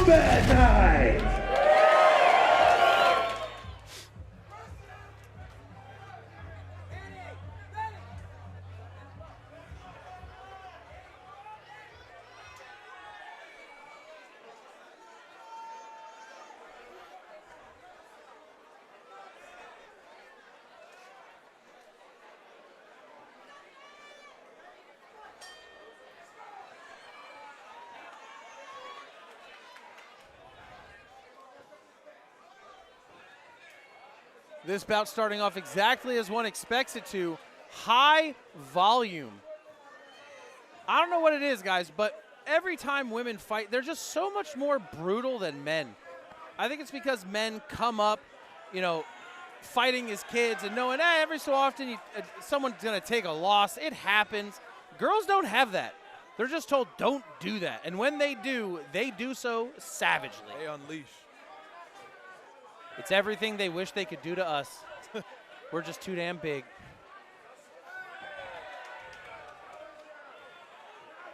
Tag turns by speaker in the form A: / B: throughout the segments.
A: combat night!
B: This bout starting off exactly as one expects it to. High volume. I don't know what it is, guys, but every time women fight, they're just so much more brutal than men. I think it's because men come up, you know, fighting as kids and knowing, every so often someone's going to take a loss. It happens. Girls don't have that. They're just told, don't do that. And when they do so savagely.
C: They unleash.
B: It's everything they wish they could do to us. We're just too damn big.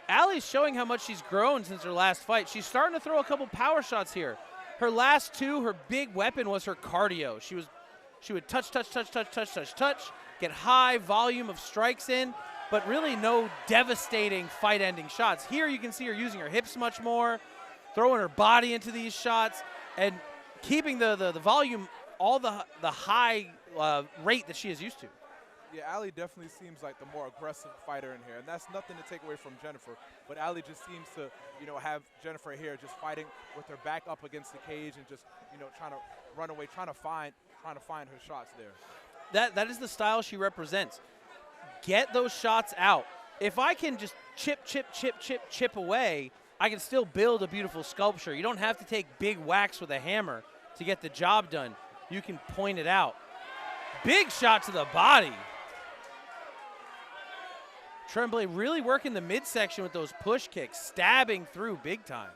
B: Aly's showing how much she's grown since her last fight. She's starting to throw a couple power shots here. Her last two, her big weapon was her cardio. She would touch, get high volume of strikes in, but really no devastating fight-ending shots. Here you can see her using her hips much more, throwing her body into these shots, and keeping the volume, all the high rate that she is used to.
C: Yeah, Aly definitely seems like the more aggressive fighter in here, and that's nothing to take away from Jennifer. But Aly just seems to, have Jennifer here just fighting with her back up against the cage and just, trying to run away, trying to find her shots there.
B: That is the style she represents. Get those shots out. If I can just chip away, I can still build a beautiful sculpture. You don't have to take big whacks with a hammer to get the job done. You can point it out. Big shot to the body. Tremblay really working the midsection with those push kicks, stabbing through big time.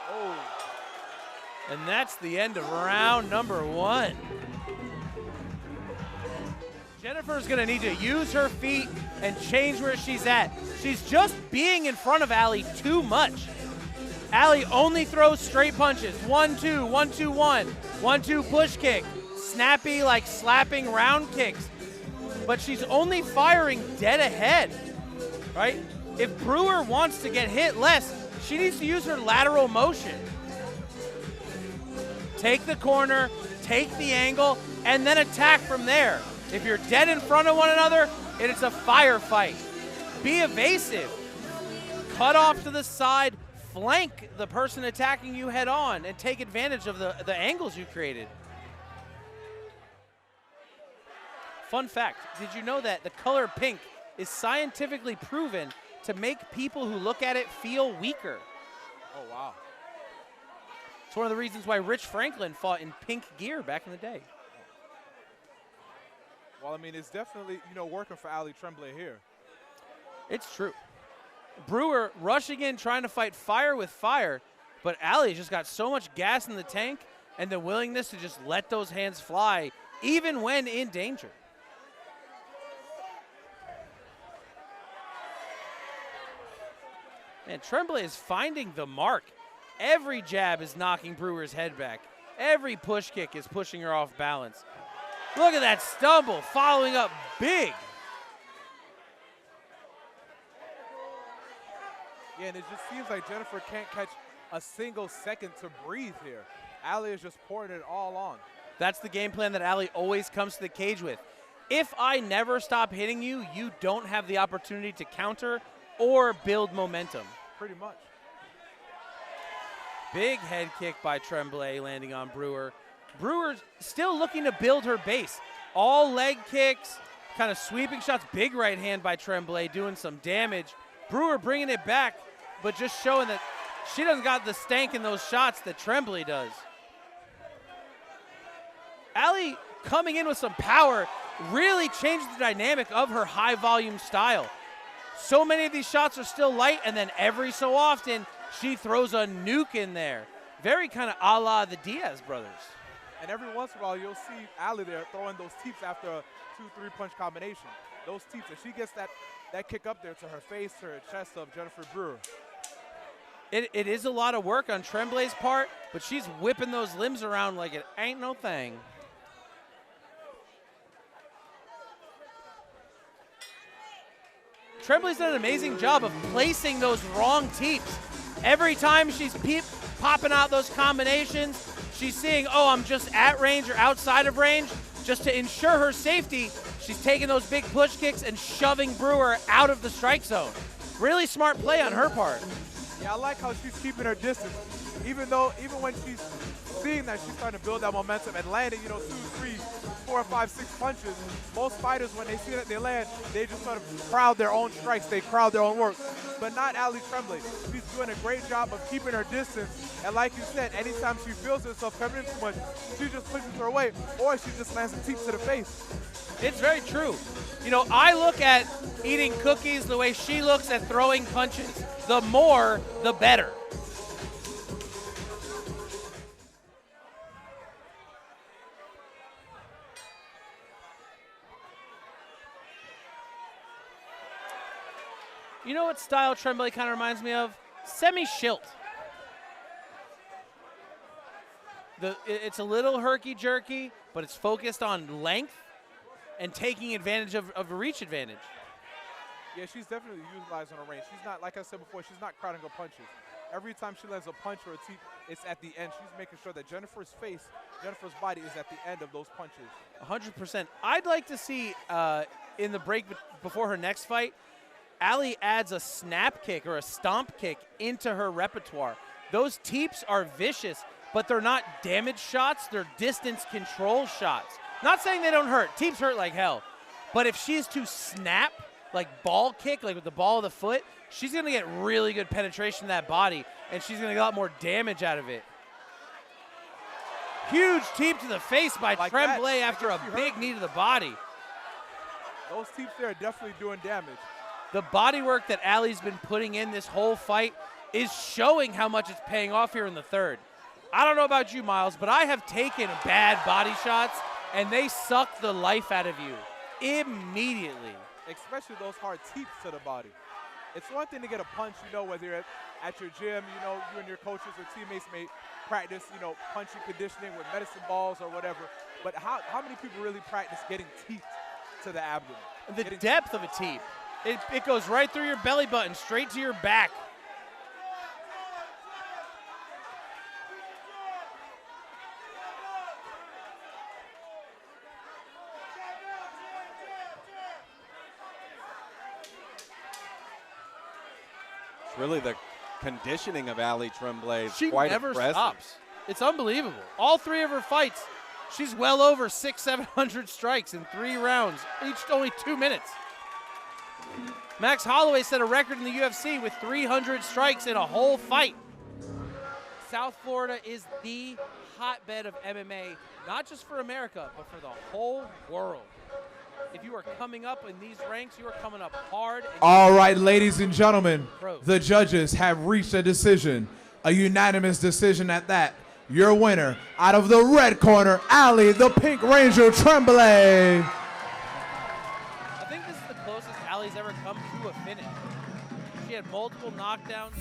C: Oh.
B: And that's the end of round number one. Jennifer's gonna need to use her feet and change where she's at. She's just being in front of Aly too much. Aly only throws straight punches. 1-2, 1-2-1, 1-2 push kick. Snappy, like slapping round kicks. But she's only firing dead ahead, right? If Brewer wants to get hit less, she needs to use her lateral motion. Take the corner, take the angle, and then attack from there. If you're dead in front of one another, it's a firefight. Be evasive. Cut off to the side, flank the person attacking you head on, and take advantage of the angles you created. Fun fact, did you know that the color pink is scientifically proven to make people who look at it feel weaker?
C: Oh, wow.
B: It's one of the reasons why Rich Franklin fought in pink gear back in the day.
C: Well, I mean, it's definitely, working for Aly Tremblay here.
B: It's true. Brewer rushing in, trying to fight fire with fire, but Aly just got so much gas in the tank and the willingness to just let those hands fly, even when in danger. Man, Tremblay is finding the mark. Every jab is knocking Brewer's head back. Every push kick is pushing her off balance. Look at that stumble, following up big.
C: Yeah, and it just seems like Jennifer can't catch a single second to breathe here. Aly is just pouring it all on.
B: That's the game plan that Aly always comes to the cage with. If I never stop hitting you, you don't have the opportunity to counter or build momentum.
C: Pretty much.
B: Big head kick by Tremblay landing on Brewer. Brewer still looking to build her base. All leg kicks, kind of sweeping shots. Big right hand by Tremblay doing some damage. Brewer bringing it back, but just showing that she doesn't got the stank in those shots that Tremblay does. Aly coming in with some power really changed the dynamic of her high volume style. So many of these shots are still light, and then every so often she throws a nuke in there. Very kind of a la the Diaz brothers.
C: And every once in a while, you'll see Aly there throwing those teeps after a 2-3 punch combination. Those teeps, if she gets that kick up there to her face, to her chest of Jennifer Brewer.
B: It is a lot of work on Tremblay's part, but she's whipping those limbs around like it ain't no thing. Tremblay's done an amazing job of placing those wrong teeps. Every time she's popping out those combinations, she's seeing, oh, I'm just at range or outside of range. Just to ensure her safety, she's taking those big push kicks and shoving Brewer out of the strike zone. Really smart play on her part.
C: Yeah, I like how she's keeping her distance. Even when she's seeing that she's starting to build that momentum and landing, 2, 3, 4, 5, 6 punches, most fighters, when they see that they land, they just sort of crowd their own strikes, they crowd their own work. But not Aly Tremblay. She's doing a great job of keeping her distance. And like you said, anytime she feels herself coming in too much, she just pushes her away, or she just lands a teep to the face.
B: It's very true. I look at eating cookies the way she looks at throwing punches. The more, the better. You know what style Tremblay kind of reminds me of? Semi-Schilt. It's a little herky-jerky, but it's focused on length and taking advantage of a reach advantage.
C: Yeah, she's definitely utilizing her range. She's not, like I said before, she's not crowding her punches. Every time she lands a punch or a teep, it's at the end. She's making sure that Jennifer's body is at the end of those punches.
B: 100%. I'd like to see in the break before her next fight, Aly adds a snap kick or a stomp kick into her repertoire. Those teeps are vicious, but they're not damage shots. They're distance control shots. Not saying they don't hurt. Teeps hurt like hell. But if she's to snap, like ball kick, like with the ball of the foot, she's going to get really good penetration in that body, and she's going to get a lot more damage out of it. Huge teep to the face by
C: like
B: Tremblay after a big knee to the body.
C: Those teeps there are definitely doing damage.
B: The body work that Aly's been putting in this whole fight is showing how much it's paying off here in the third. I don't know about you, Miles, but I have taken bad body shots, and they suck the life out of you immediately.
C: Especially those hard teeps to the body. It's one thing to get a punch, whether you're at your gym, you and your coaches or teammates may practice, punching conditioning with medicine balls or whatever. But how many people really practice getting teeth to the abdomen?
B: The depth of a teep. It goes right through your belly button, straight to your back.
A: It's really the conditioning of Aly Tremblay.
B: She
A: quite
B: never
A: impressive.
B: stops. It's unbelievable. All three of her fights, she's well over 600-700 strikes in 3 rounds, each only 2 minutes. Max Holloway set a record in the UFC with 300 strikes in a whole fight. South Florida is the hotbed of MMA, not just for America, but for the whole world. If you are coming up in these ranks, you are coming up hard.
D: All right, ladies and gentlemen,
B: Pros.
D: the judges have reached a decision, a unanimous decision at that. Your winner, out of the red corner, Aly the Pink Ranger Tremblay.
B: I think this is the closest Aly's ever come to a finish. She had multiple knockdowns.